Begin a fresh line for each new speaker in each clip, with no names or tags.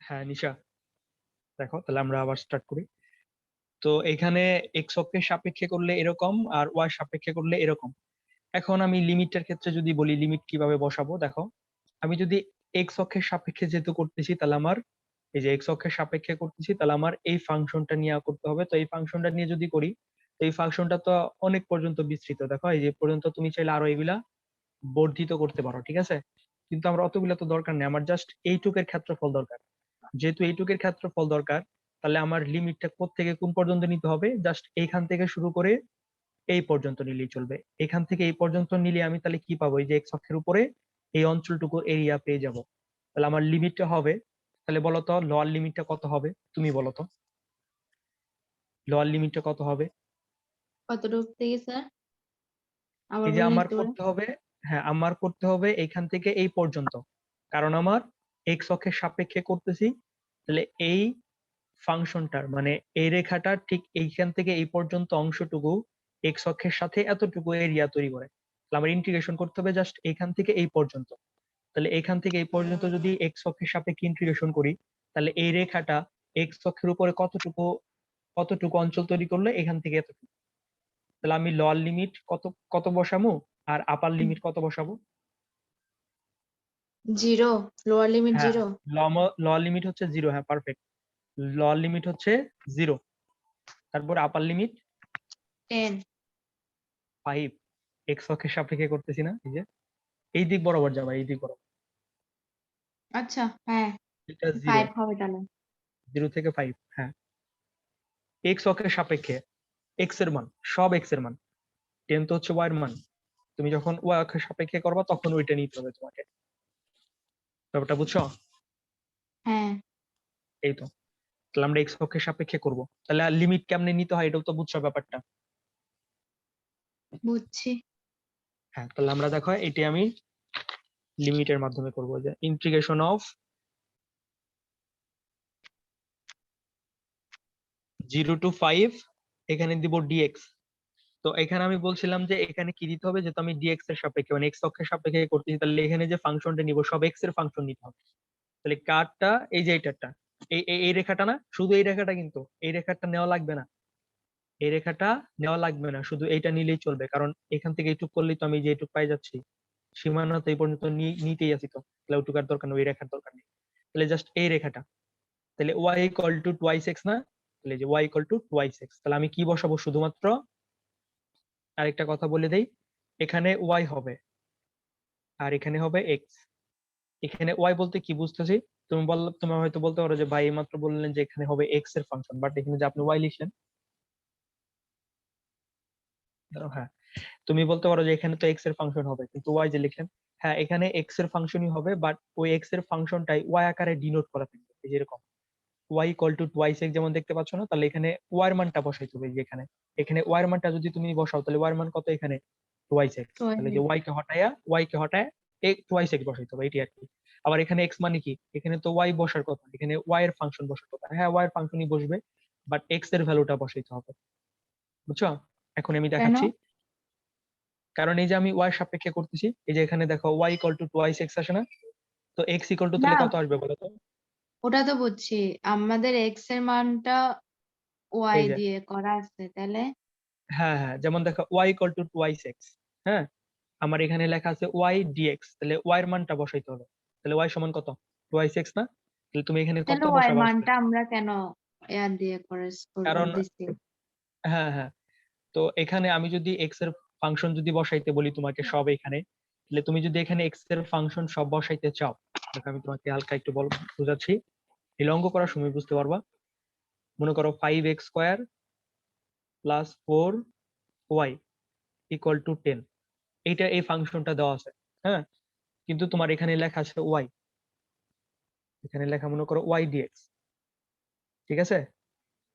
হ্যাঁ নিশা, দেখো তাহলে আমরা আবার স্টার্ট করি। তো এখানে এক্স অক্ষের সাপেক্ষে করলে এরকম আর ওয়াই সাপেক্ষে করলে এরকম। এখন আমি লিমিটের ক্ষেত্রে যদি বলি লিমিট কিভাবে বসাবো, দেখো আমি যদি এক্স অক্ষের সাপেক্ষে যেহেতু করতেছি তাহলে আমার এই যে এক্স অক্ষের সাপেক্ষে করতেছি তাহলে আমার এই ফাংশনটা নিয়ে করতে হবে। তো এই ফাংশনটা নিয়ে যদি করি তো এই ফাংশনটা তো অনেক পর্যন্ত বিস্তৃত, দেখো এই যে পর্যন্ত তুমি চাইলে আরো এগুলা বর্ধিত করতে পারো, ঠিক আছে। কিন্তু আমার অতগুলা তো দরকার নেই, আমার জাস্ট এইটুকের ক্ষেত্রফল দরকার। যেহেতু এইটুকের ক্ষেত্রফল দরকার তাহলে আমার লিমিটটা কোত্থেকে কোন পর্যন্ত নিতে হবে, জাস্ট এইখান থেকে শুরু করে এই পর্যন্ত নিলেই চলবে। এখান থেকে এই পর্যন্ত নিলে আমি তাহলে কি পাবো, এই যে এক্স অক্ষের উপরে এই অঞ্চলটুকু এরিয়া পেয়ে যাব। তাহলে আমার লিমিটটা হবে, তাহলে বলো তো লোয়ার লিমিটটা কত হবে, তুমি বলো তো লোয়ার লিমিটটা কত হবে।
কতটুকু থেকে স্যার আবার
এই যে
বললেন
আমার
একটু করে?
করতে হবে, হ্যাঁ আমার করতে হবে এখান থেকে এই পর্যন্ত, কারণ আমার এক্স অক্ষের সাপেক্ষে করতেছি। তাহলে এই ফাংশনটার মানে এই রেখাটা ঠিক এইখান থেকে এই পর্যন্ত অংশটুকু এক্স অক্ষের সাথে এতটুকু এরিয়া তৈরি করে। তাহলে আমার ইন্টিগ্রেশন করতে হবে জাস্ট এইখান থেকে এই পর্যন্ত। তাহলে এখান থেকে এই পর্যন্ত যদি এক্স অক্ষের সাপেক্ষে ইন্টিগ্রেশন করি তাহলে এই রেখাটা এক্স অক্ষের উপরে কতটুকু কতটুকু অঞ্চল তৈরি করলে এখান থেকে এতটুকু। তাহলে আমি লোয়ার লিমিট কত কত বসাবো আর আপার লিমিট কত বসাবো।
জিরো, লোয়ার লিমিট
হ্যাঁ
জিরো।
লোয়ার লিমিট হচ্ছে জিরো, হ্যাঁ পারফেক্ট। লোয়ার লিমিট হচ্ছে জিরো, তারপর আপার লিমিট
10।
5। এক্স অক্ষের সাপেক্ষে করতেছি না, এই যে এই দিক বরাবর যাবা, এই দিক বরাবর।
আচ্ছা, হ্যাঁ,
এটা জিরো,
5 হবে তাহলে।
0 থেকে 5, হ্যাঁ। এক্স অক্ষের সাপেক্ষে এক্স এর মান, সব এক্স এর মান, 10 তো হচ্ছে ওয়াই এর মান। তুমি যখন ওয়াই অক্ষের সাপেক্ষে করবা তখন ওইটা নিতে হবে তোমাকে। ব্যাপারটা বুঝছো?
হ্যাঁ,
এই তো, তাহলে আমরা এক্স অক্ষের সাপেক্ষে করব, তাহলে লিমিট কেমনে নিতে হয় এটাও তো বুঝছো ব্যাপারটা।
বুঝছি।
হ্যাঁ তাহলে আমরা দেখো এটি আমি লিমিটের মাধ্যমে করব, যে ইন্টিগ্রেশন অফ 0 to 5, এখানে দিব ডিএক্স। তো এখানে আমি বলছিলাম যে এখানে কি দিতে হবে, যেহেতু আমি ডিএক্স এর সাপেক্ষে মানে এক্স অক্ষের সাপেক্ষে করতেছি তাহলে এখানে যে ফাংশনটা নিব সব এক্স এর ফাংশন নিতে হবে। তাহলে কারটা এই যে এইটারটা এই এই এই রেখাটা না, শুধু এই রেখাটা, কিন্তু এই রেখাটা নেওয়া লাগবে না, এই রেখাটা নেওয়া লাগবে না, শুধু এইটা নিলেই চলবে, কারণ এখান থেকে এইটুক করলেই তো আমি যে এইটুক পাই যাচ্ছি। সীমানা তো এই পর্যন্ত নিতেই আছি, তো তাহলে ওইটুকার দরকার নেই, ওই রেখার দরকার নেই। তাহলে জাস্ট এই রেখাটা, তাহলে Y equal to twice X না, তাহলে যে Y equal to twice X, তাহলে আমি কি বসাবো শুধুমাত্র আরেকটা কথা বলে দেই, এখানে ওয়াই হবে আর এখানে হবে এক্স। এখানে ওয়াই বলতে কি বুঝতেছি, তুমি হয়তো বলতে পারো যে ভাই মাত্র বললেন যে এখানে হবে এক্স এর ফাংশন, বাট এখানে যে আপনি ওয়াই লিখলেন, হ্যাঁ তুমি বলতে পারো যে এখানে তো এক্স এর ফাংশন হবে কিন্তু ওয়াই যে লিখলেন, হ্যাঁ এখানে এক্স এর ফাংশনই হবে, বাট ওই এক্স এর ফাংশনটাই ওয়াই আকারে ডিনোট করা থাকবে, এই যেরকম Y equal to twice X যেমন দেখতে পাচ্ছ না, তাহলে এখানে ওয়াই এর মানটা বসাইতে হবে, যে এখানে এখানে ওয়াই এর মানটা যদি তুমি বসাও তাহলে ওয়াই এর মান কত এখানে টুয়াইস এক্স,
তো
তাহলে যে ওয়াই কে হটায়া টুয়াইস এক্স বসাইতে হবে, এটি আর কি। আবার এখানে এক্স মানে কি, এখানে তো ওয়াই বসার কথা, এখানে ওয়াই এর ফাংশন বসার কথা, হ্যাঁ ওয়াই এর ফাংশনই বসবে, বাট এক্স এর ভ্যালুটা বসাইতে হবে, বুঝছো। এখন আমি
কেন?
দেখাচ্ছি, কারণ এই যে আমি ওয়াই সাপেক্ষে করতেছি, এই যে এখানে দেখো Y equal to twice X আসে না, তো এক্স ইকুয়াল টু
না,
তাহলে কত আসবে বলো তো।
ওটা তো বুঝছি। আমাদের এক্স এর মানটা ওয়াই
এই যে
দিয়ে করা আছে তাহলে।
হ্যাঁ হ্যাঁ, যেমন দেখো Y equal to twice X, হ্যাঁ আমার এখানে লেখা আছে ওয়াই ডিএক্স, তাহলে ওয়াই এর মানটা বসাইতে হবে, তাহলে ওয়াই সমান কত টুয়াইস এক্স না, তাহলে তুমি এখানে কত
তাহলে ওয়াই এর
বসাবা আসলে।
মানটা আমরা কেন এয়ার দিয়ে
কারণ
দিচ্ছি?
হ্যাঁ হ্যাঁ, তো এখানে আমি যদি এক্স এর ফাংশন যদি বসাইতে বলি তোমাকে সব এখানে, তাহলে তুমি যদি এখানে এক্স এর ফাংশন সব বসাইতে চাও, দেখো আমি তোমাকে হালকা একটু বুঝাচ্ছি, এই অঙ্ক করার সময় বুঝতে পারবা। মনে করো 5x² plus 4y equal to 10, এইটা এই ফাংশনটা দেওয়া আছে, হ্যাঁ কিন্তু তোমার এখানে লেখা আছে ওয়াই, এখানে লেখা মনে করো ওয়াই ডিএক্স, ঠিক আছে।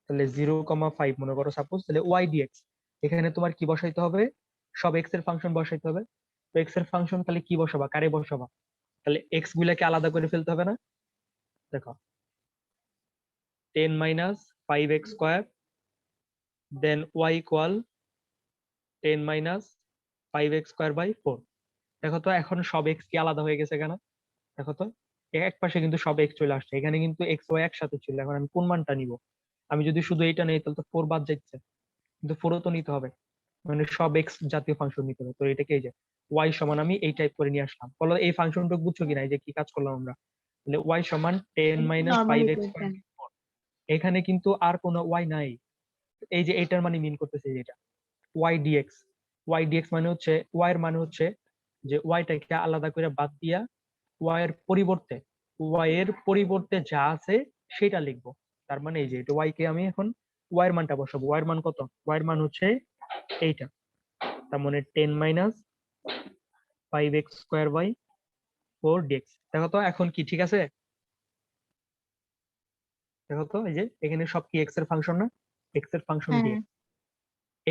তাহলে 0,5 মনে করো সাপোজ, তাহলে ওয়াই ডিএক্স, এখানে তোমার কি বসাইতে হবে, সব এক্স এর ফাংশন বসাইতে হবে। তো এক্স এর ফাংশন তাহলে কি বসাবা, কারে বসাবা, তাহলে এক্স গুলাকে আলাদা করে ফেলতে হবে না, দেখো 10 minus 5x² then Y equal 10 minus 5x² by 4। দেখো তো এখন সব এক্স কি আলাদা হয়ে গেছে কেন, দেখো তো এক পাশে কিন্তু সব এক্স চলে আসছে, এখানে কিন্তু এক্স ওয়াই একসাথে ছিল, এখন আমি কোন মানটা নিব? আমি যদি শুধু এইটা নেই তাহলে তো 4 বাদ যাচ্ছে, কিন্তু 4ও তো নিতে হবে, মানে সব এক্স জাতীয় ফাংশন নিতে হবে। তো এটাকে এই যে ওয়াই সমান আমি এই টাইপ করে নিয়ে আসলাম। বলো এই ফাংশনটুকু বুঝছো কিনা, এই যে কি কাজ করলাম আমরা? তাহলে ওয়াই সমান 10
এটা তো
মাইনাস
নরমাল
5x
ইকুয়েশন।
এখানে কিন্তু আর কোনো ওয়াই নাই, এই যে এটার মানে মিন করতেছে যেটা ওয়াই ডিএক্স। ওয়াই ডিএক্স মানে হচ্ছে ওয়াই এর মানে হচ্ছে যে ওয়াইটাকে আলাদা করে বাদ দিয়া ওয়াই এর পরিবর্তে যা আছে সেটা লিখবো। তার মানে এই যে এটা ওয়াই কে আমি এখন ওয়াই এর মানটা বসাবো। ওয়াই এর মান কত? ওয়াই এর মান হচ্ছে এইটা, তার মানে 10 minus 5x square by 4 dx। দেখো তো এখন কি ঠিক আছে? দেখো তো এই যে এখানে সব কি এক্স এর ফাংশন না? এক্স এর ফাংশন
হ্যাঁ,
দিয়ে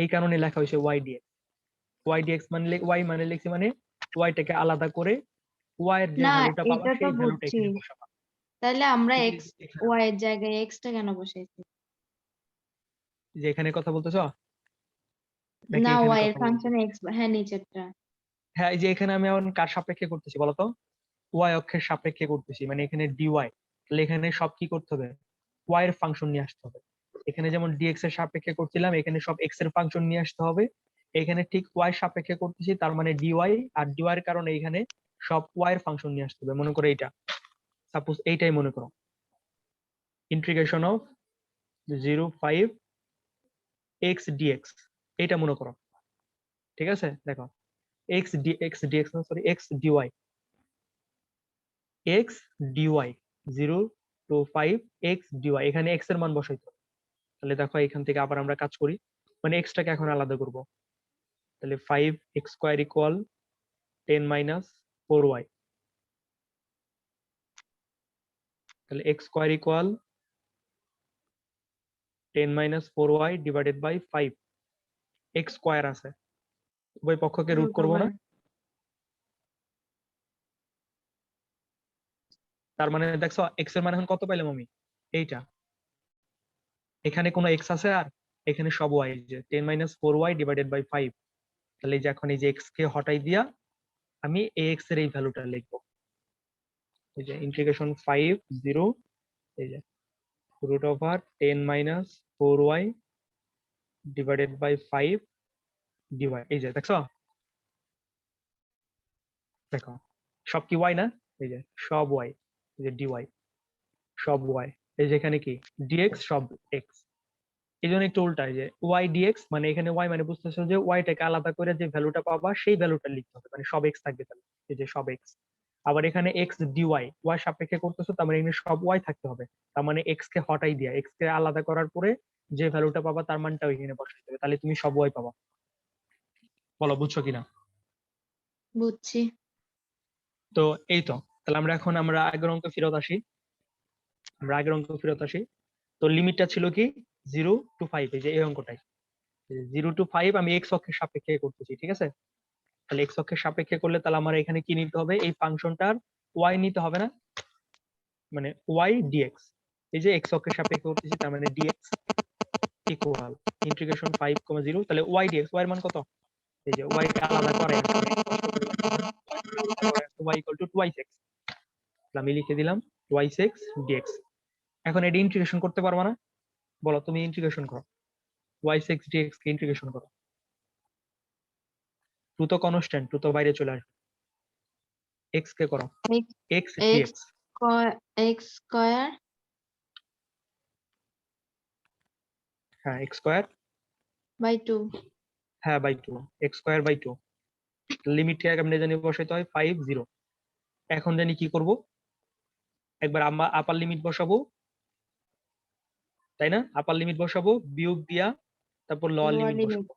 এই কারণে লেখা হয়েছে ওয়াই ডিএক্স। ওয়াই ডিএক্স মানে ওয়াই মানে লিখছি মানে ওয়াইটাকে আলাদা করে ওয়াই এর যে
না
ভ্যালুটা পাবা
এটা তো
সেই ভ্যালুটা
বুঝছি,
এখানে বসাবা।
তাহলে আমরা
এই
এক্স
যে এখানে
ওয়াই এর জায়গায় এক্স টা কেন বসাইছি?
যে এখানে কথা বলতেছো নাকি
না,
এখানে
ওয়াই এর
কথা বলবো?
ফাংশনে এক্স, হ্যাঁ নিচেরটা।
হ্যাঁ, এই যে এখানে আমি এখন কার সাপেক্ষে করতেছি বলতো? ওয়াই অক্ষের সাপেক্ষে করতেছি, মানে এখানে ডিওয়াই। তাহলে এখানে সব কি করতে হবে? ওয়াই এর ফাংশন নিয়ে আসতে হবে। এখানে যেমন ডিএক্স এর সাপেক্ষে করছিলাম, এখানে সব এক্স এর ফাংশন নিয়ে আসতে হবে। এখানে ঠিক ওয়াই সাপেক্ষে করতেছি, তার মানে ডিওয়াই, আর ডিওয়াই এর কারণে এখানে সব ওয়াই এর ফাংশন নিয়ে আসতে হবে। মনে করো এইটা, সাপোজ এইটাই মনে করো, ইন্টিগ্রেশন অফ 0 5 এক্স ডিএক্স, এইটা মনে করো। ঠিক আছে, দেখো এক্স ডিএক্স না, সরি, এক্স ডিওয়াই 0 to 5 এখানে এক্স এর মান বসাইতে হবে। তাহলে দেখো এখান থেকে আবার আমরা কাজ করি, মানে এক্সটাকে এখন আলাদা করব। তাহলে 5x² ইকুয়াল 10 মাইনাস 4y। তাহলে x² equal 10 minus 4y divided by 5। X square আছে, উভয় পক্ষকে রুট
রুট
করবো
ওভার।
না? তার মানে দেখছো এক্স এর মান এখন কত পাইলাম আমি? এইটা। এখানে কোনো এক্স আছে আর এখানে সব ওয়াই, যে 10 মাইনাস 4y ডিভাইডেড বাই 5। তাহলে এই যে এখন এই যে এক্স কে হটাই দিয়া আমি এক্স এর এই ভ্যালুটা লিখবো। এই যে ইন্টিগ্রেশন 5 0, এই যে root over 10 minus 4y divided by 5 dy. এই যে দেখছো, দেখো সব কি ওয়াই না? এই যে সব ওয়াই, এই যে ডিওয়াই সব ওয়াই। এই যে এখানে কি ডিএক্স সব এক্স। এই জন্য একটু উল্টা, এই যে ওয়াই ডিএক্স মানে এখানে ওয়াই মানে বুঝতেছো যে ওয়াইটাকে আলাদা করে যে ভ্যালুটা পাবা সেই ভ্যালুটা লিখতে হবে, মানে সব এক্স থাকবে তাহলে। এই যে সব এক্স। আবার এখানে এক্স ডিওয়াই, ওয়াই সাপেক্ষে করতেছো, তার মানে এখানে সব ওয়াই থাকতে হবে। তার মানে এক্স কে হটাই দিয়া এক্স কে আলাদা করার পরে যে ভ্যালুটা পাবা তার মানটা ওইখানে বসাইতে হবে, তাহলে তুমি সব ওয়াই পাবা। বলো বুঝছো কিনা?
বুঝছি।
তো এই তো, তাহলে আমরা আগের অঙ্কে ফেরত আসি। তো লিমিটটা ছিল কি? 0 to 5, এই যে এই অঙ্কটাই 0 to 5 আমি এক্স অক্ষের সাপেক্ষে করতেছি, ঠিক আছে? তাহলে এক্স অক্ষের সাপেক্ষে করলে তাহলে আমার এখানে কি নিতে হবে? এই ফাংশনটার ওয়াই নিতে হবে না, মানে ওয়াই ডিএক্স। এই যে এক্স অক্ষের সাপেক্ষে করতেছি, তার মানে ডিএক্স ইকুয়াল ইন্টিগ্রেশন 5, 0, তাহলে ওয়াই ডিএক্স, ওয়াই এর মান কত? এই যে ওয়াই কে আলাদা করে Y equal to twice X, আমি লিখে দিলাম টুয়াইস এক্স ডিএক্স। এখন এটা ইন্টিগ্রেশন করতে পারবা না? বলো তুমি ইন্টিগ্রেশন করো, ওয়াইস এক্স ডিএক্স কে ইন্টিগ্রেশন করো। টু তো কনস্ট্যান্ট, টু তো বাইরে চলে আসবে। এক্স কে করো,
X
X
X
DX.
X square
হ্যাঁ এক্স স্কোয়ার,
বাই 2।
হ্যাঁ বাই 2, x² বাই 2। লিমিটকে আমরা জানি বসাইতে হয় 5 0। এখন জানি কি করব, একবার আমরা আপার লিমিট বসাবো, তাই না? আপার লিমিট বসাবো বিয়োগ দিয়া, তারপর লোয়ার
লোয়ার
লিমিট
লিমিট।
বসাবো।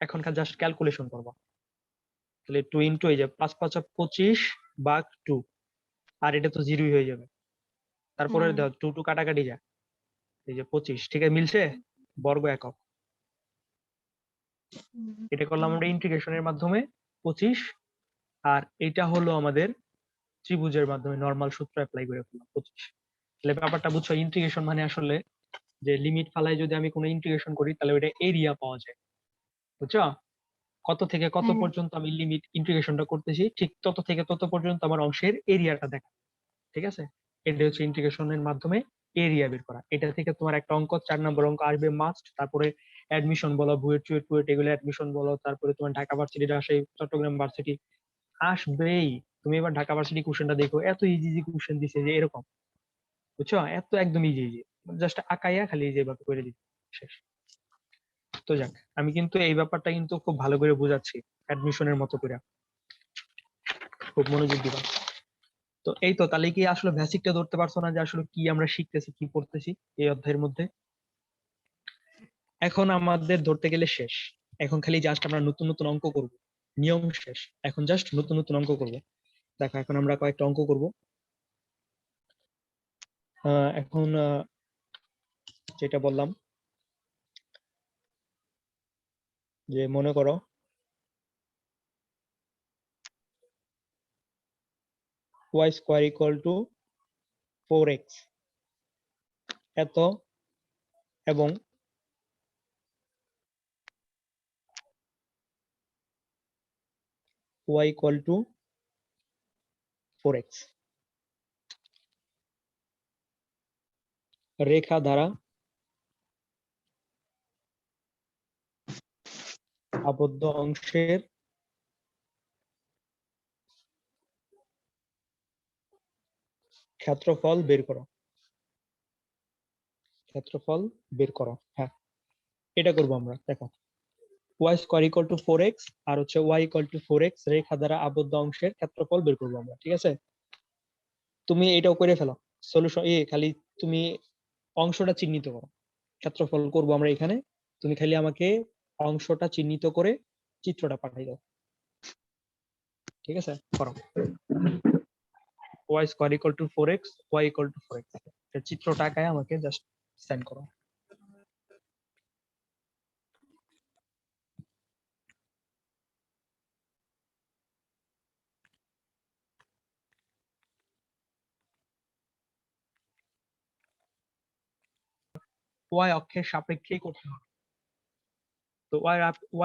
এখনকার জাস্ট ক্যালকুলেশন করবো। তাহলে 2 ইন্টু এই যে 5 5 25 ভাগ 2, আর এটা তো জিরোই হয়ে যাবে। তারপরে
হ্যাঁ।
দাও 2 2 কাটাকাটি যায়, এই যে 25, ঠিক আছে মিলছে? বর্গ একক। এটা করলাম আমরা ইন্টিগ্রেশনের মাধ্যমে 25, আর এটা হলো আমাদের ত্রিভুজের মাধ্যমে নরমাল সূত্র অ্যাপ্লাই করে ফেললাম 25। তাহলে ব্যাপারটা বুঝছো, ইন্টিগ্রেশন মানে আসলে যে লিমিট ফালাই যদি আমি কোনো ইন্টিগ্রেশন করি তাহলে ওইটা এরিয়া পাওয়া যায়, বুঝছো? কত থেকে কত
হ্যাঁ
পর্যন্ত আমি লিমিট ইন্টিগ্রেশনটা করতেছি, ঠিক তত থেকে তত পর্যন্ত আমার অংশের এরিয়াটা দেখা। ঠিক আছে, এটা হচ্ছে ইন্টিগ্রেশনের মাধ্যমে এরিয়া বের করা। এটা থেকে তোমার একটা অঙ্ক, 4 নম্বর অঙ্ক আসবে মাস্ট। তারপরে অ্যাডমিশন বলো, বুয়েট চুয়েট টুয়েট এগুলো অ্যাডমিশন বলো, তারপরে তোমার ঢাকা ভার্সিটি আসে, চট্টগ্রাম ভার্সিটি আসবেই। তুমি এবার ঢাকা ভার্সিটি কোশ্চেনটা দেখো, এত ইজি ইজি কোশ্চেন দিছে যে এরকম, বুঝছো, এত একদম ইজি ইজি, জাস্ট আঁকাইয়া খালি যেভাবে করে দিতে শেষ। তো যাক, আমি কিন্তু এই ব্যাপারটা কিন্তু খুব ভালো করে বুঝাচ্ছি অ্যাডমিশনের মতো করে, খুব মনোযোগ দিবা। তো এই তো, তাহলে কি আসলে বেসিকটা ধরতে পারছো না যে আসলে কি আমরা শিখতেছি, কি পড়তেছি এই অধ্যায়ের মধ্যে? এখন আমাদের ধরতে গেলে শেষ, এখন খালি জাস্ট আমরা নতুন নতুন অঙ্ক করব, নিয়ম শেষ, এখন জাস্ট নতুন নতুন অঙ্ক করব। দেখো এখন আমরা কয়েকটা অঙ্ক করব। এখন যেটা বললাম, যে মনে করো y square equal to 4x এত, এবং y ইকুয়াল টু 4x, রেখা দ্বারা আবদ্ধ অংশের ক্ষেত্রফল বের করো। ক্ষেত্রফল বের করো, হ্যাঁ এটা করবো আমরা। দেখো y square equal to 4x আর হচ্ছে y ইকুয়াল টু 4x, রেখা দ্বারা আবদ্ধ অংশের ক্ষেত্রফল বের করবো আমরা, ঠিক আছে? তুমি এটাও করে ফেলো সলিউশন, খালি তুমি অংশটা চিহ্নিত করো। ক্ষেত্রফল করবো আমরা এখানে, তুমি খালি আমাকে অংশটা চিহ্নিত করে চিত্রটা পাঠাই দাও, ঠিক আছে? করো y square equal to 4x, y equal to 4x, এর চিত্রটা আঁকায় আমাকে জাস্ট সেন্ড করো। y অক্ষের সাপেক্ষেই করতে হবে। তো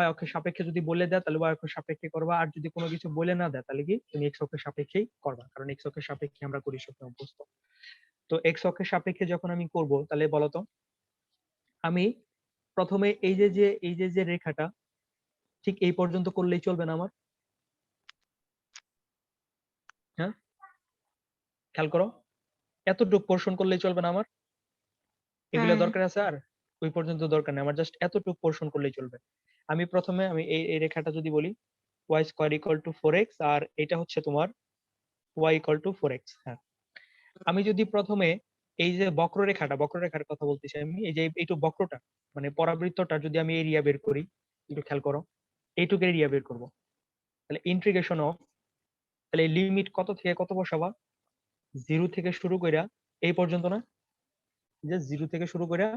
y অক্ষের সাপেক্ষে যদি বলে দেয় তাহলে y অক্ষের সাপেক্ষে করবা, আর যদি কোনো কিছু বলে না দেয় তাহলে কি তুমি x অক্ষের সাপেক্ষেই করবা, কারণ x অক্ষের সাপেক্ষে আমরা করি সবসময় অভ্যস্ত। তো x অক্ষের সাপেক্ষে যখন আমি করব, তাহলে বলো তো, আমি প্রথমে এই যে রেখাটা ঠিক এই পর্যন্ত করলেই চলবে না আমার? হ্যাঁ, খেয়াল করো, এতটুকু পোর্শন করলেই চলবে না আমার? এগুলো
হ্যাঁ
দরকার আছে আর? ওই পর্যন্ত দরকার নেই আমার, জাস্ট এতটুকু পোর্শন করলেই চলবে। আমি প্রথমে এই রেখাটা যদি বলি y square equal to 4x, আর এটা হচ্ছে তোমার y ইকুয়াল টু 4x। হ্যাঁ, আমি যদি প্রথমে এই যে বক্ররেখার কথা বলতেছি আমি, এই যে এইটু বক্রটা মানে পরাবৃত্তটা যদি আমি এরিয়া বের করি, একটু খেয়াল করো, এইটুকু এরিয়া বের করব, তাহলে ইন্টিগ্রেশন অফ, তাহলে লিমিট কত থেকে কত বসাবা? 0 থেকে শুরু কইরা এই পর্যন্ত না, যে 0 থেকে শুরু কইরা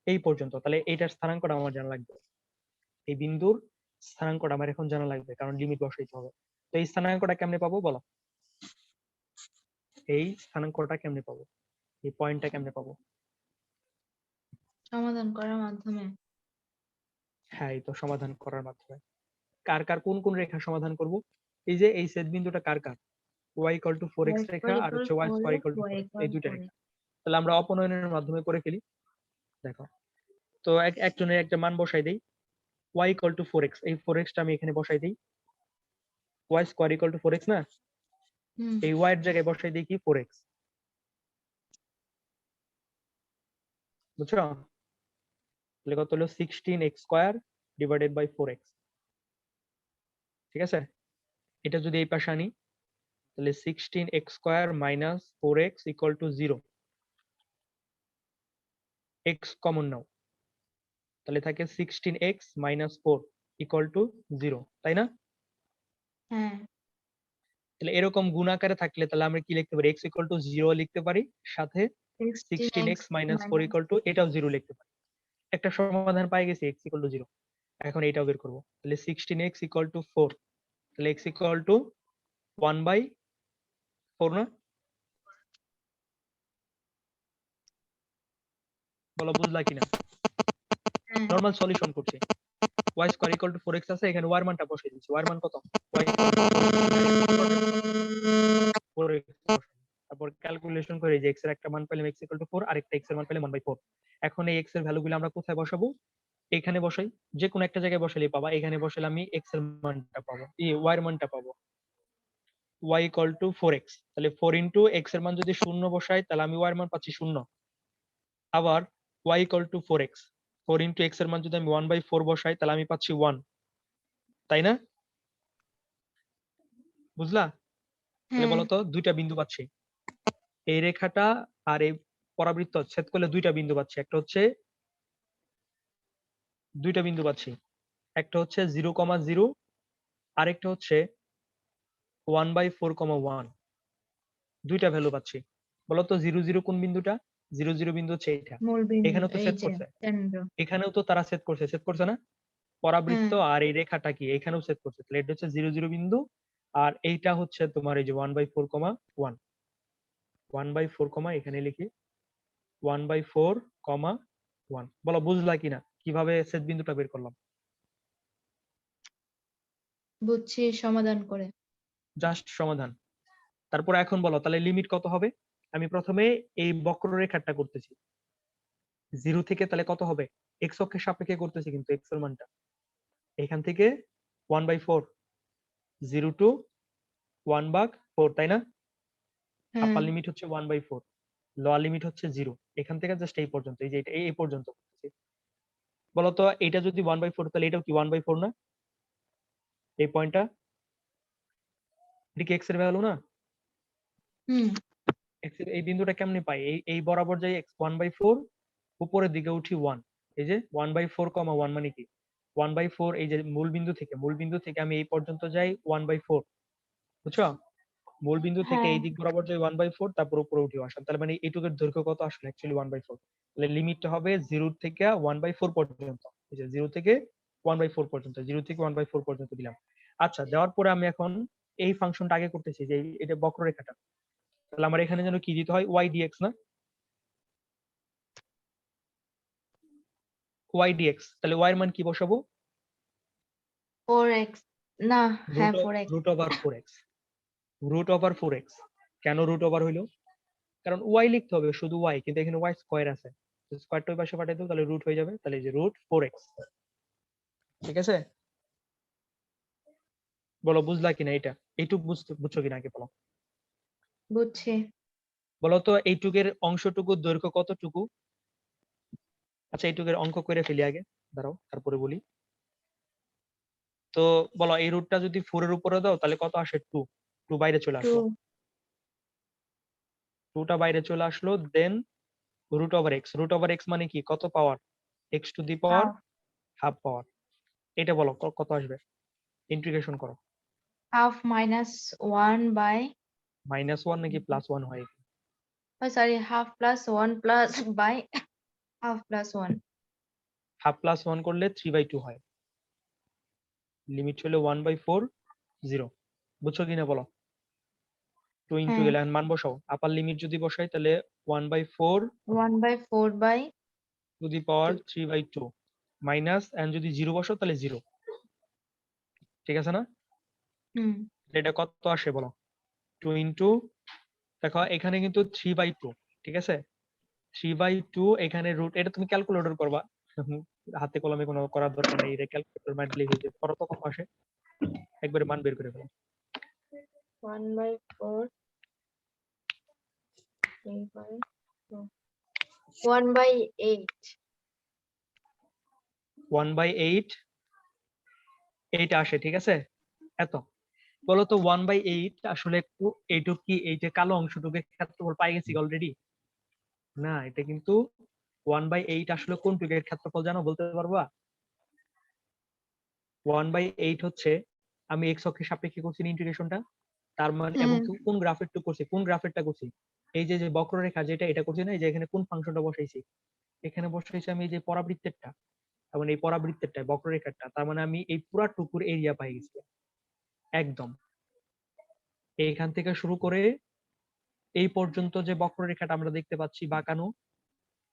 এই পর্যন্ত, তাহলে এইটার স্থানাঙ্কটা আমার জানা লাগবে, এই বিন্দুর স্থানাঙ্কটা আমার এখন জানা লাগবে, কারণ লিমিট বসাইতে হবে। তো এই স্থানাঙ্কটা কেমনে পাবো বলো? এই স্থানাঙ্কটা কেমনে পাবো, এই পয়েন্টটা কেমনে পাবো?
সমাধান করার মাধ্যমে।
হ্যাঁ, এই তো সমাধান করার মাধ্যমে। কার কার কোন কোন রেখা সমাধান করব? এই যে এই ছেদ বিন্দুটা কার কার? y equal to 4x
y square
রেখা আর
ইকুয়াল
হচ্ছে y square
4x,
equal to
y
4x,
equal
এই দুইটা
4x।
রেখা। তাহলে আমরা অপনয়নের মাধ্যমে করে ফেলি। দেখো, তো একজনের একটা মান বসাই দেই, y ইকুয়াল টু 4x, এই 4x টা আমি এখানে বসাই দেই, y square equal to 4x না,
হুম
এই y এর জায়গায় বসাই দেই কি 4x, বুঝছো? তাহলে কত হলো 16x square divided by 4x, ঠিক আছে? এটা যদি এই পাশে আনি, তাহলে 16x square minus 4x equal to 0, x common নাও, তাহলে থাকে 16x মাইনাস 4 ইকুয়াল টু 0, তাই না?
হ্যাঁ
তাহলে এরকম গুণ আকারে থাকলে তাহলে আমরা কি লিখতে পারি? x ইকুয়াল টু 0 লিখতে পারি, সাথে
16x
16x minus 4
minus.
Equal to এটাও 0 লিখতে পারি। একটা সমাধান পাই গেছি, x ইকুয়াল টু 0। এখন এটাও বের করব, তাহলে 16x ইকুয়াল টু 4, তাহলে x ইকুয়াল টু 1/4 না? বলো বুঝলা কিনা?
হ্যাঁ
নরমাল সলিউশন করছি। y square equal to 4x আছে, এখানে y এর মানটা বসাই দিচ্ছি। y এর মান কত? y 4x, তারপর ক্যালকুলেশন করে যে x এর একটা মান পেলাম x ইকুয়াল টু 4, আর একটা x এর মান পেলাম 1/4। এখন এই x এর ভ্যালুগুলো আমরা কোথায় বসাবো? এখানে বসাই, যে কোনো একটা জায়গায় বসালেই পাবা। এখানে বসালে আমি x এর মানটা পাবো, y এর মানটা পাবো, y ইকুয়াল টু 4x। তাহলে 4 ইনটু x এর মান যদি 0 বসাই তাহলে আমি y এর মান পাচ্ছি 0। আবার y equal to 4x, 4 into x এর মান যদি আমি 1/4 বসাই তাহলে আমি পাচ্ছি 1, তাই না? বুঝলা? তাহলে
হ্যাঁ,
বলো তো দুইটা বিন্দু পাচ্ছি, এই রেখাটা আর এই পরাবৃত্ত ছেদ করলে দুইটা বিন্দু পাচ্ছি। একটা হচ্ছে দুইটা বিন্দু পাচ্ছি, একটা হচ্ছে 0,0, আরেকটা হচ্ছে 1/4,1। দুইটা ভ্যালু পাচ্ছি। বলতো 0,0 কোন বিন্দুটা? 0,0 বিন্দু হচ্ছে এইটা।
মূল বিন্দু
এখানেও তো
এই
ছেদ
যে
করছে,
কেন্দ্র।
এখানেও তো তারা ছেদ করছে, ছেদ করছে না? পরাবৃত্ত
হ্যাঁ,
আর এই রেখাটা কি এখানেও ছেদ করছে, তাহলে এটা হচ্ছে 0,0 বিন্দু। আর এইটা হচ্ছে তোমার এই যে 1/4,1, 1/4, এখানে লিখি 1/4,1। বলো বুঝলা কিনা কিভাবে ছেদ বিন্দুটা বের করলাম?
বুঝছি সমাধান করে।
জাস্ট সমাধান। তারপর এখন বলো তাহলে লিমিট কত হবে? আমি প্রথমে এই বক্ররেখাটা করতেছি 0 থেকে, তাহলে কত হবে? এক্স অক্ষের সাপেক্ষে করতেছি কিন্তু এক্স এর মানটা এখান থেকে 1/4, 0 টু 1/4, তাই না?
হ্যাঁ,
আপার লিমিট হচ্ছে 1/4, লোয়ার লিমিট হচ্ছে 0। এখান থেকে জাস্ট এই পর্যন্ত, এই যে এটা এই পর্যন্ত করতেছি। বলতো এটা যদি 1/4 তাহলে এটাও কি 1/4 না? এই পয়েন্টটা, এটা কি এক্স এর ভ্যালু না?
হুম,
X এর এই বিন্দুটা কেমনে পাই? এই এই বরাবর যাই x 1/4, উপরের দিকে উঠি 1। এই যে 1/4,1 মানে কি 1/4, এই যে মূল বিন্দু থেকে আমি এই পর্যন্ত যাই 1/4, বুঝছো? মূল বিন্দু থেকে
হ্যাঁ,
এই দিক বরাবর যাই 1/4, তারপর উপরে উঠে আসলাম। তাহলে মানে এইটুকুর দৈর্ঘ্য কত আসলে অ্যাকচুয়ালি 1/4। তাহলে লিমিটটা হবে 0 থেকে 1/4 পর্যন্ত। এই যে 0 থেকে 1/4 পর্যন্ত, 0 থেকে 1/4 পর্যন্ত দিলাম। আচ্ছা, দেওয়ার পরে আমি এখন এই ফাংশনটা আগে করতেছি, যে এটা বক্ররেখাটা। তাহলে আমার এখানে যেন কি দিতে হয়? y dx না? y dx, তাহলে y এর মান কি বসাবো?
4x, না, হ্যাঁ
root
4x।
Root over 4x, root over 4x। কেন রুট ওভার হইলো? কারণ y লিখতে হবে শুধু y, কিন্তু এখানে y স্কয়ার আছে, স্কয়ারটা ওই পাশে পাঠিয়ে দেবো, তাহলে রুট হয়ে যাবে। তাহলে এই যে রুট 4x, ঠিক আছে? বলো বুঝলা কিনা এটা? এইটুকু বুঝছো কিনা আগে বলো।
বুঝছি।
বলো তো এইটুকের অংশটুকুর দৈর্ঘ্য কতটুকু? আচ্ছা, এইটুকের অঙ্ক করে ফেলি আগে, দাঁড়াও তারপরে বলি। তো বলো এই রুটটা যদি 4 এর উপরে দাও তাহলে কত আসে? 2। 2 বাইরে চলে
2,
আসলো, 2টা বাইরে চলে আসলো। Then root over x, root over x মানে কি? কত power? X to the power
half,
half power. এটা বলো কত আসবে? ইন্টিগ্রেশন করো।
হাফ মাইনাস 1 বাই,
-1 নাকি +1 হয়?
Sorry, half plus 1 plus by half plus 1।
Half +1 করলে 3/2 হয়। লিমিট হলো 1/4, 0। বুঝছো কিনা বলো? 2 ইন্টু
হ্যাঁ,
গেলে মান বসাও। আপার লিমিট যদি বসাই তাহলে 1/4
1/4 by
two the power
2।
3/2 minus, and যদি 0 বসাও তাহলে 0। ঠিক আছে না?
হুম,
এটা কত আসে বলো? 2 ইন্টু, দেখো এখানে কিন্তু 3/2, ঠিক আছে? 3/2, এখানে রুট, এটা তুমি ক্যালকুলেটর করবা। হাতে কলমে কোনো করার দরকার নেই, এটা ক্যালকুলেটর মারলেই হয়ে যাবে। করো তো কত আসে, একবারে মান বের করে ফেলো।
1/4, 3/2, 1/8।
1/8 এইটা আসে, ঠিক আছে? এত। বলতো 1/8 আসলে এইটুক কি এই যে কালো অংশটুকু ক্ষেত্রফল পাই গেছি অলরেডি? না, এটা কিন্তু 1/8 আসলে কোন টুকের ক্ষেত্রফল জানো, বলতে পারবা? 1/8 হচ্ছে, আমি এক্স অক্ষের সাপেক্ষে করছি ইন্টিগ্রেশনটা, তার মানে, এবং
হ্যাঁ,
কোন গ্রাফের টু করছি, কোন গ্রাফেরটা করছি? এই যে যে বক্ররেখা যেটা, এটা করছি না? এই যে এখানে কোন ফাংশনটা বসাইছি? এখানে বসাইছি আমি এই যে পরাবৃত্তেরটা, এবং এই পরাবৃত্তেরটা বক্ররেখাটা, তার মানে আমি এই পুরা টুকুর এরিয়া পাই গেছি একদম। এইখান থেকে শুরু করে এই পর্যন্ত যে বক্ররেখাটা আমরা দেখতে পাচ্ছি বাঁকানো,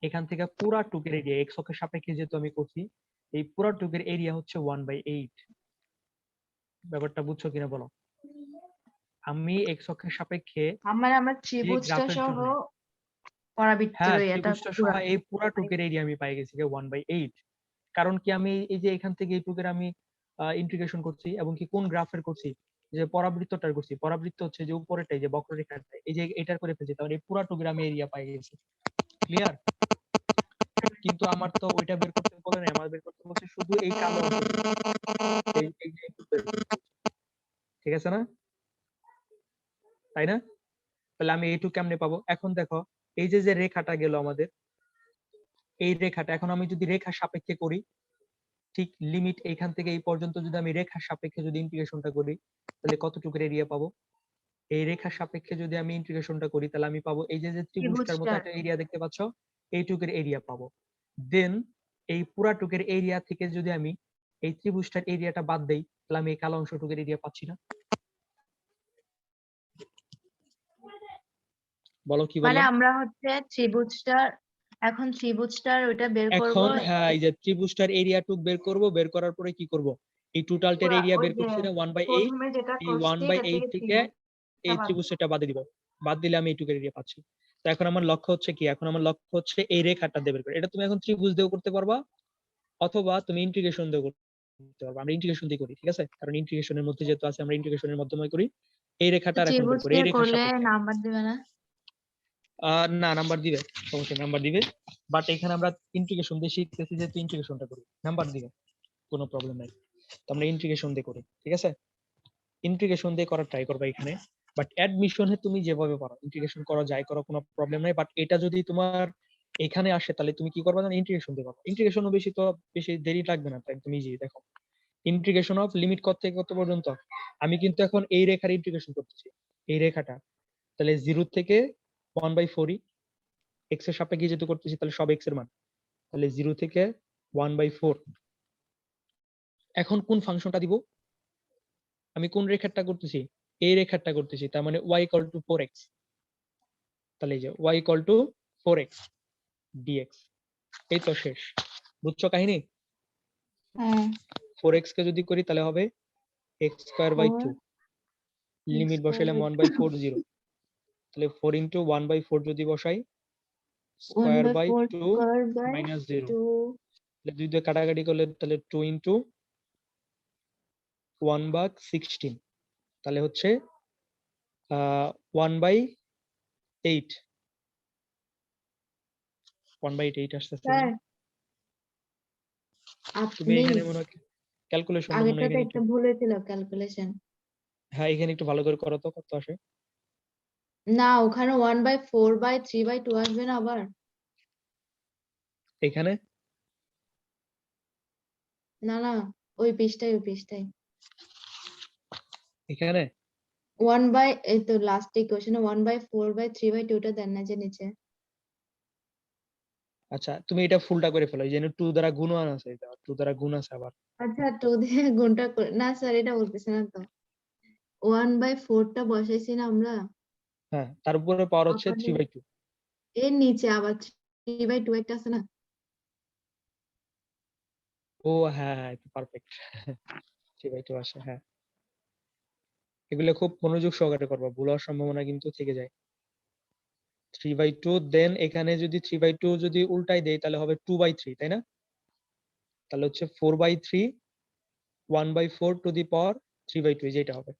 এখান থেকে পুরা টুকের এরিয়া এক্স অক্ষের সাপেক্ষে যেহেতু আমি করছি, এই পুরাটুকের এরিয়া হচ্ছে 1/8। ব্যাপারটা বুঝছো কিনা বলো? আমি এক্স অক্ষের সাপেক্ষে
আমার
যে
ত্রিভুজটা
গ্রাফের
সহ
জন্য,
পরাবৃত্তের
হ্যাঁ
এটা
ত্রিভুজটা সহ
পুরা
এই পুরাটুকের এরিয়া আমি পাই গেছি 1/8। কারণ কি আমি এই যে এখান থেকে এইটুকের আমি ইন্টিগ্রেশন করছি, এবং কি কোন গ্রাফের করছি, যে পরাবৃত্তটার করছি। পরাবৃত্ত হচ্ছে যে উপরেটাই, যে বক্ররেখাটা, এই যে এটার করে ফেলছি, তাহলে এই পুরাটুকের আমি এরিয়া পাই গেছি। ক্লিয়ার? কিন্তু আমার তো ওইটা বের করতে বলে না, আমার বের করতে বলছে শুধু এই কালো অংশটা, এই যে এইটুকু বের করতে। ঠিক আছে না? তাই না? তাহলে আমি এইটুকু কেমনে পাবো? এখন দেখো, এই যে যে রেখাটা গেল আমাদের, এই রেখাটা এখন আমি যদি রেখার সাপেক্ষে করি, ঠিক লিমিট এইখান থেকে এই পর্যন্ত যদি আমি রেখার সাপেক্ষে যদি ইন্টিগ্রেশনটা করি, তাহলে কতটুকুর এরিয়া পাবো? এই রেখার সাপেক্ষে যদি আমি ইন্টিগ্রেশনটা করি, তাহলে আমি পাবো এই যে যে ত্রিভুজটার মতো
ত্রিভুজটার।
একটা এরিয়া দেখতে পাচ্ছ, এইটুকুর এরিয়া পাবো। দেন এই পুরাটুকের এরিয়া থেকে যদি আমি এই ত্রিভুজটার এরিয়াটা বাদ দেই, তাহলে আমি এই কালো অংশটুকুর এরিয়া পাচ্ছি না? বলো কি
মানে
বললাম?
আমরা এখন ত্রিভুজটার ওইটা বের করব।
এখন হ্যাঁ, এই যে ত্রিভুজটার এরিয়া টুক বের করব, বের করার পরে কি করব? এই টোটালটার এরিয়া
ওই
বের
যে
করছি না 1/8,
প্রথমে যেটা
এই
করছি এটা
1/8
থেকে
থেকে
ত্রিভুজটা
এই
বাদ।
ত্রিভুজটা বাদ দিব। বাদ দিলে আমি এইটুকুর এরিয়া পাচ্ছি। তো এখন আমার লক্ষ্য হচ্ছে কি? এখন আমার লক্ষ্য হচ্ছে এই রেখাটা দিয়ে বের করা। এটা তুমি এখন ত্রিভুজ দিয়েও করতে পারবা, অথবা তুমি ইন্টিগ্রেশন দিয়েও করতে পারবা। আমরা ইন্টিগ্রেশন দিয়ে করি, ঠিক আছে? কারণ ইন্টিগ্রেশনের মধ্যে যেহেতু আছে, আমরা ইন্টিগ্রেশনের মাধ্যমে করি। এই রেখাটার এখন বের
ত্রিভুজ
করি, এই
দিয়ে
রেখার
করলে
সাপেক্ষে।
নাম্বার দেবে না?
না, নাম্বার দিবে, সমস্যা নাম্বার দিবে। বাট এখানে আমরা ইন্টিগ্রেশন দিয়ে শিখতেছি, যেহেতু ইন্টিগ্রেশনটা করি, নাম্বার দিবে, কোনো প্রবলেম নাই। তো আমরা ইন্টিগ্রেশন দিয়ে করি, ঠিক আছে? ইন্টিগ্রেশন দিয়ে করার ট্রাই করবা এখানে। বাট অ্যাডমিশনে তুমি যেভাবে পারো ইন্টিগ্রেশন করা যায়, করো, কোনো প্রবলেম নাই। বাট এটা যদি তোমার এখানে আসে, তাহলে তুমি কি করবা জানো? ইন্টিগ্রেশন দিয়ে করবা। ইন্টিগ্রেশনও বেশি দেরি লাগবে না, তো একদম ইজি। দেখো, ইন্টিগ্রেশন অফ লিমিট কত থেকে কত পর্যন্ত। আমি কিন্তু এখন এই রেখার ইন্টিগ্রেশন করতেছি, এই রেখাটা। তাহলে 0 থেকে 1/4 এক্স এর সাপেক্ষে যেহেতু করতেছি, তাহলে সব এক্স এর মান। তাহলে 0 থেকে 1/4। এখন কোন ফাংশনটা দিব? আমি কোন রেখাটা করতেছি? এই রেখাটা করতেছি, তার মানে y ইকুয়াল টু 4x। তাহলে এই যে y equal to 4x dx। এই তো শেষ। বুঝছো কাহিনী?
হ্যাঁ।
4x কে যদি করি, তাহলে হবে x square by 2।
4 x
limit
square
বসাইলে
বাই
1/4 0। তাহলে 4 ইন্টু 1/4 যদি বসাই,
1
square
by
by
4
2
square by
minus 0।
2।
তাহলে দুই দিয়ে কাটাকাটি করলে, তাহলে 2 ইন্টু 1/16। তাহলে হচ্ছে 1/8। 1/8 আসতেছে
স্যার
কিনা? তুমি
আপনি
এখানে মনে হয় ক্যালকুলেশনটা মনে হয়
আগেরটাতে
এখানে একটু,
একটা ভুল হয়েছিল ক্যালকুলেশন।
হ্যাঁ এখানে একটু ভালো করে করো তো, কত আসে?
না, ওখানে 1/4/3/2 আসবে না আবার?
এখানে
না না, ওই পৃষ্ঠায়
এখানে
এই তো লাস্ট ইকুয়েশনে 1/4/3/2 টা দেন না যে নিচে।
আচ্ছা, তুমি এটা ফুলটা করে ফেলো, এই যে 2 দ্বারা গুণন আছে, এটা 2 দ্বারা গুণ আছে আবার।
আচ্ছা, 2 দিয়ে গুণটা না স্যার, এটা বলতেছে না তো। 1/4 টা বসাইছি না আমরা?
হ্যাঁ, তার উপরে পাওয়ার হচ্ছে
তারপরে
3/2।
এর নিচে আবার 3/2 একটা আছে না?
ও হ্যাঁ হ্যাঁ, পারফেক্ট। 3/2 আসে, হ্যাঁ। এগুলো খুব মনোযোগ সহকারে করবা, ভুল হওয়ার সম্ভাবনা কিন্তু থেকে যায়। 3/2, দেন এখানে যদি 3/2 যদি উল্টাই দেই, তাহলে হবে 2/3, তাই না? তাহলে হচ্ছে 4/3, 1/4 টু দি পাওয়ার 3/2, যেটা হবে।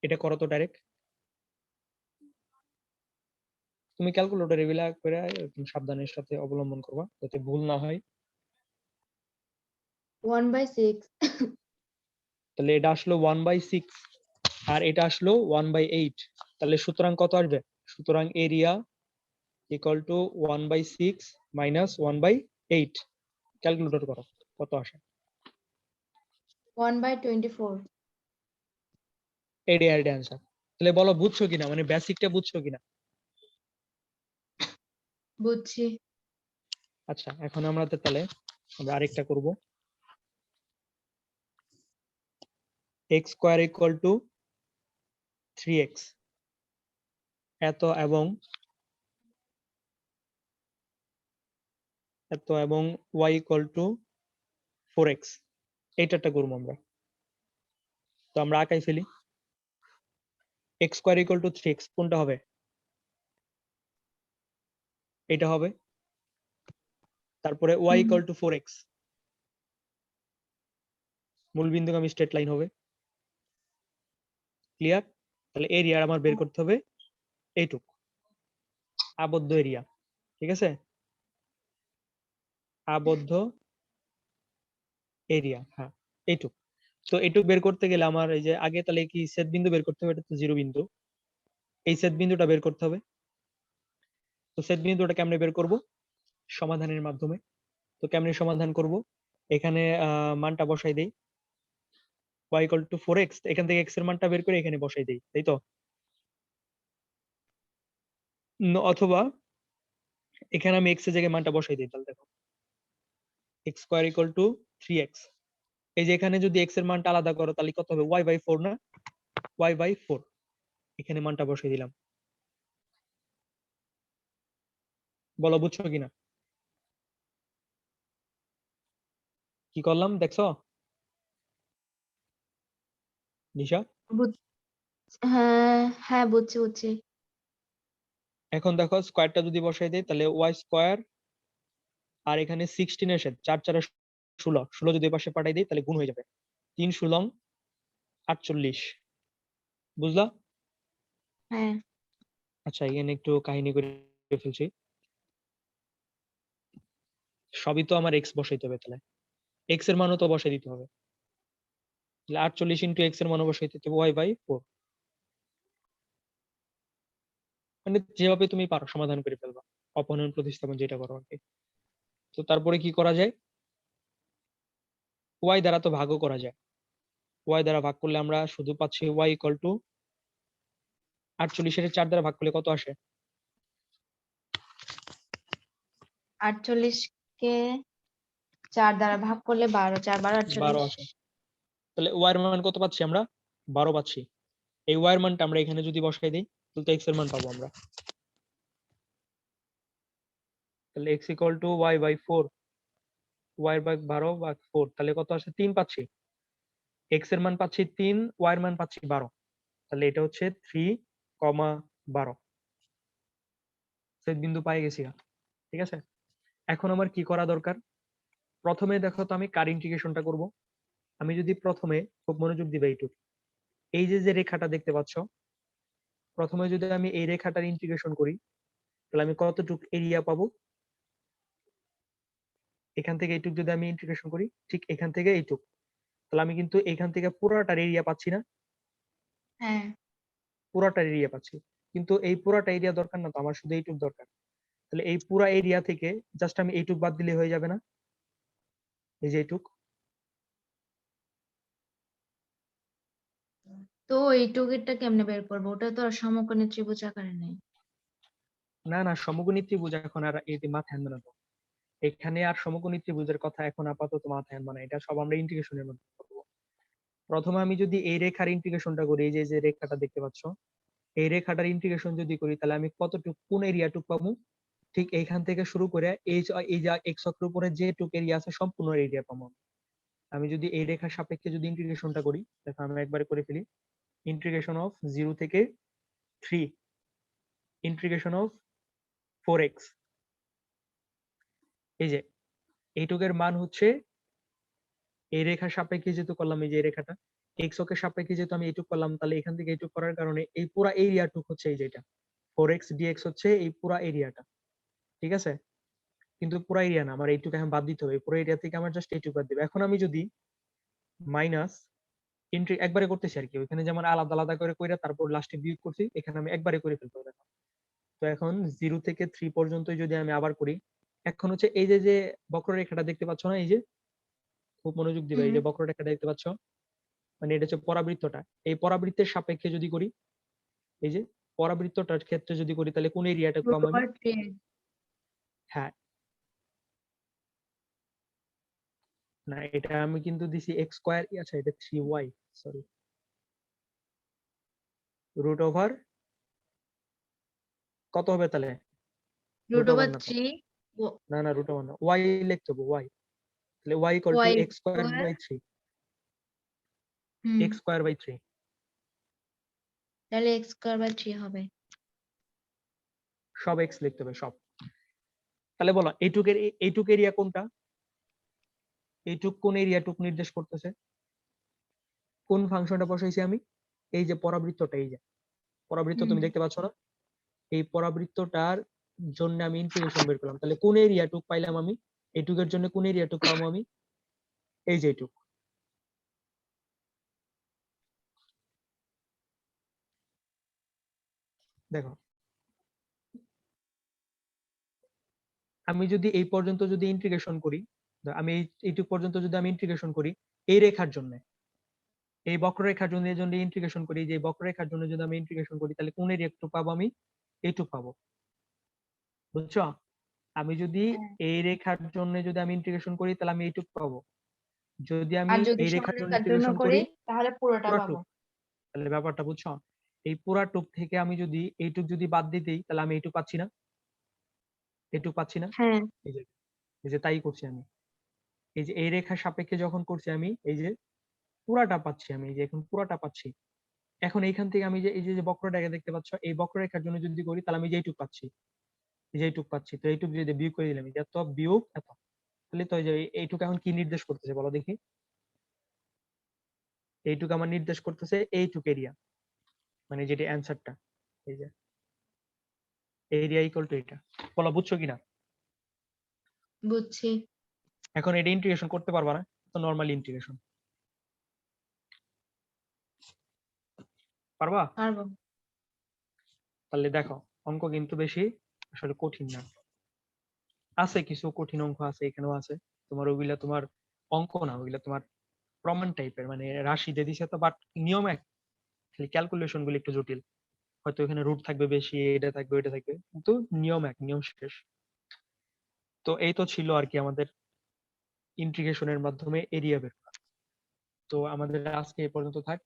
এটা করো তো ডাইরেক্ট। তুমি ক্যালকুলেটর এগুলা করে একদম সাবধানের সাথে অবলম্বন করবা, যাতে ভুল না হয়।
1/6।
তাহলে এটা আসলো 1/6, আর এটা আসলো 1/8। তাহলে সুতরাং কত আসবে? সুতরাং area equal to 1/6 minus 1/8। Calculator করো, কত আসে?
1/24।
এটাই আর অ্যান্সার। তাহলে বলো বুঝছো কিনা, মানে বেসিকটা বুঝছো কিনা?
বুঝছি।
আচ্ছা, এখন তাহলে আমরা আরেকটা করব। x square equal to 3x, এত এবং এত এবং y ইকুয়াল টু 4x, এইটারটা করবো আমরা। তো আমরা আঁকাই ফেলি। x square equal to 3x কোনটা হবে? এটা হবে। তারপরে y ইকুয়াল টু 4x, মূল বিন্দুগামী স্ট্রেট লাইন হবে। ক্লিয়ার? তাহলে এরিয়া আমার বের করতে হবে এইটুক, আবদ্ধ এরিয়া। ঠিক আছে, আবদ্ধ এরিয়া, হ্যাঁ এইটুক। তো এইটুক বের করতে গেলে আমার এই যে আগে তাহলে কি ছেদ বিন্দু বের করতে হবে, এটা তো জিরো বিন্দু, এই ছেদ বিন্দুটা বের করতে হবে। তো ছেদ বিন্দুটা কেমনে বের করব? সমাধানের মাধ্যমে। তো কেমনে সমাধান করব? এখানে মানটা বসাই দেই, y ইকুয়াল টু 4x, এখান থেকে x এর মানটা বের করে এখানে বসাই দেই, তাই তো? অথবা এখানে আমি x এর জায়গায় মানটা বসাই দিই, তাহলে দেখো x square equal to 3x, এই যে এখানে যদি x এর মানটা আলাদা করো তাহলে কত হবে? y বাই 4 না? y বাই 4, এখানে মানটা বসাই দিলাম। বলো বুঝছো কিনা কি করলাম, দেখছো নিশা?
হ্যাঁ হ্যাঁ, বুঝছি বুঝছি।
এখন দেখো স্কয়ারটা যদি বসাই দেই তাহলে y স্কয়ার আর এখানে 16 এর সাথে 4 4 16, 16 যদি পাশে পাঠাই দিই তাহলে গুণ হয়ে যাবে, 3 16 48, বুঝলা?
হ্যাঁ।
আচ্ছা এখানে একটু কাহিনী করে ফেলছি। সবই তো আমার এক্স বসাইতে হবে, তাহলে এক্স এর মানও তো বসাই দিতে হবে। তাহলে 48 ইন্টু এক্স এর মানও বসাইতে হবে ওয়াই বাই 4, মানে যেভাবে তুমি পারো সমাধান করে ফেলবা, অপনয়ন প্রতিস্থাপন যেটা করো আর কি। তো তারপরে কি করা যায়? ওয়াই দ্বারা তো ভাগও করা যায়, ওয়াই দ্বারা ভাগ করলে আমরা শুধু পাচ্ছি ওয়াই ইকুয়াল টু 48 এর 4 দ্বারা ভাগ করলে কত আসে?
48 কে 4 দ্বারা ভাগ করলে 12, 4 12
12
48।
আসে। তাহলে ওয়াই এর মান কত পাচ্ছি আমরা? 12 পাচ্ছি। এই ওয়াই এর মানটা আমরা এখানে যদি বসাই দিই তাহলে তো এক্স এর মান পাবো আমরা। তাহলে X equal to Y by 4, Y by 12 by 4, তাহলে কত আসে? 3 পাচ্ছি। এক্স এর মান পাচ্ছি 3, ওয়াই এর মান পাচ্ছি 12, তাহলে এটা হচ্ছে 3,12, ছেদ বিন্দু পাই গেছি। ঠিক আছে, এখন আমার কি করা দরকার? প্রথমে দেখো তো আমি কার ইন্টিগ্রেশনটা করব। আমি যদি প্রথমে, খুব মনোযোগ দিবে এইটুকু, এই যে যে রেখাটা দেখতে পাচ্ছ, প্রথমে যদি আমি এই রেখাটার ইন্টিগ্রেশন করি তাহলে আমি কতটুকু এরিয়া পাবো? এখান থেকে এইটুক যদি আমি ইন্টিগ্রেশন করি, ঠিক এখান থেকে এইটুক, তাহলে আমি কিন্তু এখান থেকে পুরাটার এরিয়া পাচ্ছি না?
হ্যাঁ।
পুরাটার এরিয়া পাচ্ছি, কিন্তু এই পুরাটা এরিয়া দরকার না তো, আমার শুধু এইটুক দরকার। তাহলে এই পুরা এরিয়া থেকে জাস্ট আমি এইটুক বাদ দিলে হয়ে যাবে না? এই যে এইটুক।
তো এই টুকেরটা কেমনে বের করবো? ওটা তো আর সমকোণী ত্রিভুজ আকারে নেই।
না না, সমকোণী ত্রিভুজ এখন আর এই মাথায় আনবে না তো, এখানে আর সমকোণী ত্রিভুজের কথা এখন আপাতত মাথায় আনবে না, এটা সব আমরা ইন্টিগ্রেশনের মধ্যে করবো। প্রথমে আমি যদি এই রেখার ইন্টিগ্রেশনটা করি, এই যে যে রেখাটা দেখতে পাচ্ছ, এই রেখাটার ইন্টিগ্রেশন যদি করি তাহলে আমি কতটুকু, কোন এরিয়াটুক পাবো? ঠিক এইখান থেকে শুরু করে এই যে এক্স অক্ষের উপরে যেটুক এরিয়া আছে সম্পূর্ণ এরিয়া পাবো। আমি যদি এই রেখার সাপেক্ষে যদি ইন্টিগ্রেশনটা করি, দেখো আমরা একবারে করে ফেলি। ইন্টিগ্রেশন অফ 0 থেকে 3, ইন্টিগ্রেশন অফ 4x, এই যে এইটুকের মান হচ্ছে এই রেখার সাপেক্ষে যেহেতু করলাম, এই যে এই রেখাটা এক্স অক্ষের সাপেক্ষে যেহেতু আমি এইটুক করলাম, তাহলে এখান থেকে এইটুক করার কারণে এই পুরা এরিয়াটুক হচ্ছে এই যেটা 4x dx হচ্ছে এই পুরা এরিয়াটা। ঠিক আছে, কিন্তু পুরা এরিয়া না, আমার এইটুকু এখন বাদ দিতে হবে, পুরো এরিয়া থেকে আমার জাস্ট এইটুকু বাদ দিবে। এখন আমি যদি মাইনাস এন্ট্রি একবারে করতেছি আর কি, ওইখানে যেমন আলাদা আলাদা করে কইরা তারপর লাস্টে বিয়োগ করছি, এখানে আমি একবারে করে ফেলবো দেখো। তো এখন 0 থেকে 3 পর্যন্ত যদি আমি আবার করি, এখন হচ্ছে এই যে যে বক্ররেখাটা দেখতে পাচ্ছ না, এই যে, খুব মনোযোগ দিবে, এই
হুম।
যে বক্ররেখাটা দেখতে পাচ্ছ, মানে এটা হচ্ছে পরাবৃত্তটা, এই পরাবৃত্তের সাপেক্ষে যদি করি, এই যে পরাবৃত্তটার ক্ষেত্রে যদি করি তাহলে কোন এরিয়াটা
রুট
পাবো আমি?
ওভার 3।
হ্যাঁ, না এটা আমি কিন্তু দিছি এক্স স্কয়ার, আচ্ছা এটা 3y, সরি, রুট ওভার কত হবে তাহলে?
রুট
রুট ওভার
ওভার
না তো,
3
না না রুট ওভার না, ওয়াই লিখতে হবে ওয়াই। তাহলে Y equal to
y
X square
square,
by 3,
hmm,
X square by 3
তাহলে x স্কয়ার বাই 3 হবে।
সব এক্স লিখতে হবে সব। তাহলে বলো এইটুক এরিয়া কোনটা? এইটুক কোন এরিয়াটুক নির্দেশ করতেছে? কোন ফাংশনটা বসাইছি আমি? এই যে পরাবৃত্তটা, এই যে পরাবৃত্ত তুমি
হুম,
দেখতে পাচ্ছ না? এই পরাবৃত্তটার জন্য আমি ইন্টিগ্রেশন বের করলাম। তাহলে কোন এরিয়াটুক পাইলাম আমি? এইটুকের জন্য কোন এরিয়াটুক পাবো আমি? এই যে এইটুক। দেখো আমি যদি এই পর্যন্ত যদি ইন্টিগ্রেশন করি, আমি এইটুক পর্যন্ত যদি আমি ইন্টিগ্রেশন করি এই রেখার জন্য, এই বক্ররেখার জন্য যদি ইন্টিগ্রেশন করি, যে বক্ররেখার জন্য যদি আমি ইন্টিগ্রেশন করি, তাহলে কোন এরিয়াটুক পাবো আমি? এইটুক পাবো। বুঝছো? আমি যদি
হ্যাঁ।
এই রেখার জন্য যদি আমি ইন্টিগ্রেশন করি তাহলে আমি এইটুক পাবো। যদি আমি
আর যদি
এই রেখার জন্য
সরলরেখার জন্য
ইন্টিগ্রেশন
করি
করি
তাহলে পুরোটা পাবো।
পুরাটুক। তাহলে ব্যাপারটা বুঝছো? এই পুরাটুক থেকে আমি যদি এইটুক যদি বাদ দিয়ে দিই তাহলে আমি এইটুক পাচ্ছি না? এইটুক পাচ্ছি না?
হ্যাঁ,
এই যে, এই যে তাই করছি আমি। এই যে এই রেখার সাপেক্ষে যখন করছি আমি এই যে পুরাটা পাচ্ছি, আমি এই যে এখন পুরাটা পাচ্ছি। এখন এইখান থেকে আমি যে এই যে বক্রটাকে দেখতে পাচ্ছ, এই বক্ররেখার জন্য যদি করি তাহলে আমি যে এইটুক পাচ্ছি, এই যে এইটুক পাচ্ছি। তো এইটুক যদি বিয়োগ করে দিলাম, এই যে এত বিয়োগ এত, তাহলে তো এই যে এইটুক এখন কি নির্দেশ করতেছে বলো দেখি? এইটুক আমার নির্দেশ করতেছে এইটুক এরিয়া, মানে যেটা অ্যান্সারটা, এই যে এরিয়া ইকুয়াল টু এটা। বলো বুঝছো কিনা?
বুঝছি।
এখন এটা ইন্টিগ্রেশন করতে পারবা না, তো নরমালি ইন্টিগ্রেশন পারবা?
পারবো।
তাহলে দেখো অঙ্ক কিন্তু বেশি আসলে কঠিন না। আছে কিছু কঠিন অঙ্ক আছে, এখানেও আছে। তোমার ওইগুলা তোমার অঙ্ক না, ওইগুলা তোমার প্রমাণ টাইপের, মানে রাশি দিয়ে দিছে তো, বাট নিয়ম এক, খালি ক্যালকুলেশন গুলো একটু জটিল। হয়তো এখানে রুট থাকবে বেশি, এটা থাকবে ওইটা থাকবে, কিন্তু নিয়ম এক, নিয়ম শেষ। তো এই তো ছিল আর কি আমাদের ইন্টিগ্রেশনের মাধ্যমে এরিয়া বের করা। তো আমাদের আজকে এই পর্যন্ত থাক।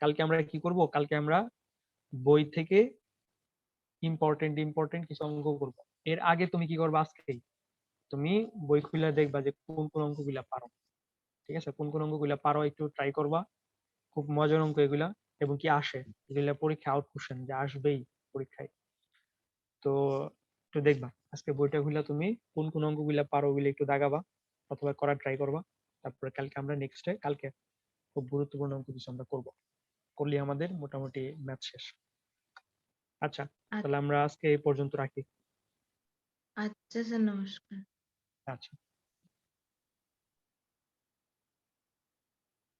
কালকে আমরা কি করব? কালকে আমরা বই থেকে ইম্পর্টেন্ট ইম্পর্টেন্ট কিছু অঙ্ক করব। এর আগে তুমি কি করবে? আজকেই তুমি বই খুলে দেখবা যে কোন কোন অঙ্কগুলা পারো। ঠিক আছে? কোন কোন অঙ্কগুলা পারো একটু ট্রাই করবা। খুব মজার অঙ্ক এগুলা, এবং কি আসে এগুলা পরীক্ষা আউট কোশ্চেন যে আসবেই পরীক্ষায়। তো একটু দেখবা আজকে বইটা খুলে তুমি কোন কোন অঙ্কগুলা পারো ওগুলো একটু দাগাবা অথবা করার ট্রাই করবা। তারপরে কালকে আমরা নেক্সট ডে কালকে খুব গুরুত্বপূর্ণ অঙ্ক কিছু আমরা করবো, করলে আমাদের মোটামুটি ম্যাথ শেষ। আচ্ছা, তাহলে আমরা আজকে এই পর্যন্ত রাখি।
আচ্ছা স্যার, নমস্কার।
আচ্ছা।